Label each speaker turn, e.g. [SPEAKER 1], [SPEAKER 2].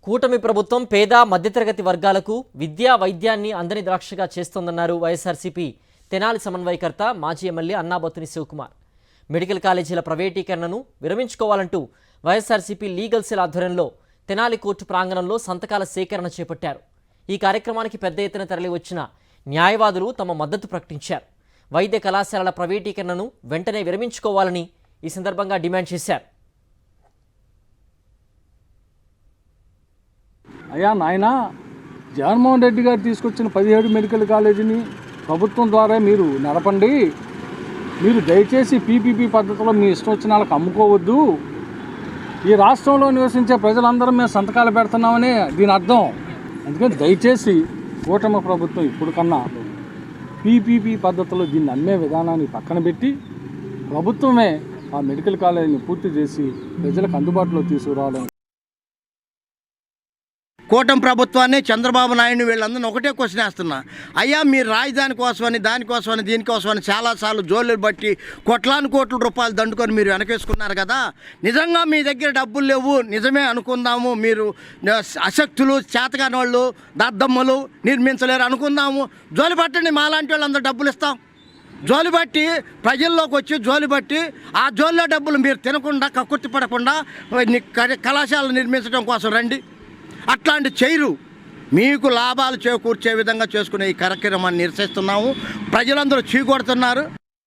[SPEAKER 1] కూటమి ప్రభుత్వం పేద మధ్యతరగతి వర్గాలకు విద్యా వైద్యాన్ని అందని ద్రాక్షగా చేస్తోందన్నారు వైఎస్ఆర్సీపీ తెనాలి సమన్వయకర్త మాజీ ఎమ్మెల్యే అన్నాబత్తుని శివకుమార్. మెడికల్ కాలేజీల ప్రైవేటీకరణను విరమించుకోవాలంటూ వైఎస్ఆర్సీపీ లీగల్ సెల్ ఆధ్వర్యంలో తెనాలి కోర్టు ప్రాంగణంలో సంతకాల సేకరణ చేపట్టారు. ఈ కార్యక్రమానికి పెద్ద ఎత్తున తరలివచ్చిన న్యాయవాదులు తమ మద్దతు ప్రకటించారు. వైద్య కళాశాలల ప్రైవేటీకరణను వెంటనే విరమించుకోవాలని ఈ సందర్భంగా డిమాండ్ చేశారు.
[SPEAKER 2] అయ్యా నాయన, జగన్మోహన్ రెడ్డి గారు తీసుకొచ్చిన 17 మెడికల్ కాలేజీని ప్రభుత్వం ద్వారా మీరు నడపండి. మీరు దయచేసి పీపీపీ పద్ధతిలో మీ ఇష్టం వచ్చిన వాళ్ళకి అమ్ముకోవద్దు. ఈ రాష్ట్రంలో నివసించే ప్రజలందరం మేము సంతకాలు పెడుతున్నామని దీని అర్థం. అందుకని దయచేసి కూటమి ప్రభుత్వం ఇప్పుడు కన్నా పీపీపీ పద్ధతిలో దీన్ని అమ్మే విధానాన్ని పక్కన పెట్టి ప్రభుత్వమే ఆ మెడికల్ కాలేజీని పూర్తి చేసి ప్రజలకు అందుబాటులో తీసుకురావడం.
[SPEAKER 3] కూటమి ప్రభుత్వాన్ని, చంద్రబాబు నాయుడు వీళ్ళందరినీ ఒకటే క్వశ్చన్ వేస్తున్నా. అయ్యా, మీరు రాజధాని కోసమని, దానికోసమని, దీనికోసమని చాలాసార్లు జోళ్ళు బట్టి కోట్ల రూపాయలు దండుకొని మీరు వెనకేసుకున్నారు కదా. నిజంగా మీ దగ్గర డబ్బులు లేవు, నిజమే అనుకుందాము. మీరు అశక్తులు, చేతగాని వాళ్ళు, దద్దమ్మలు నిర్మించలేరు అనుకుందాము. జోలి పట్టండి, మాలాంటి వాళ్ళందరూ డబ్బులు ఇస్తాం. జోలి బట్టి ప్రజల్లోకి వచ్చి జోలి బట్టి ఆ జోలిలో డబ్బులు మీరు తినకుండా, కక్కుర్తి పడకుండా కళాశాలలు నిర్మించడం కోసం రండి. అట్లాంటి చేయరు. మీకు లాభాలు చేకూర్చే విధంగా చేసుకునే ఈ కార్యక్రమాన్ని నిరసిస్తున్నాము. ప్రజలందరూ చీకొడుతున్నారు.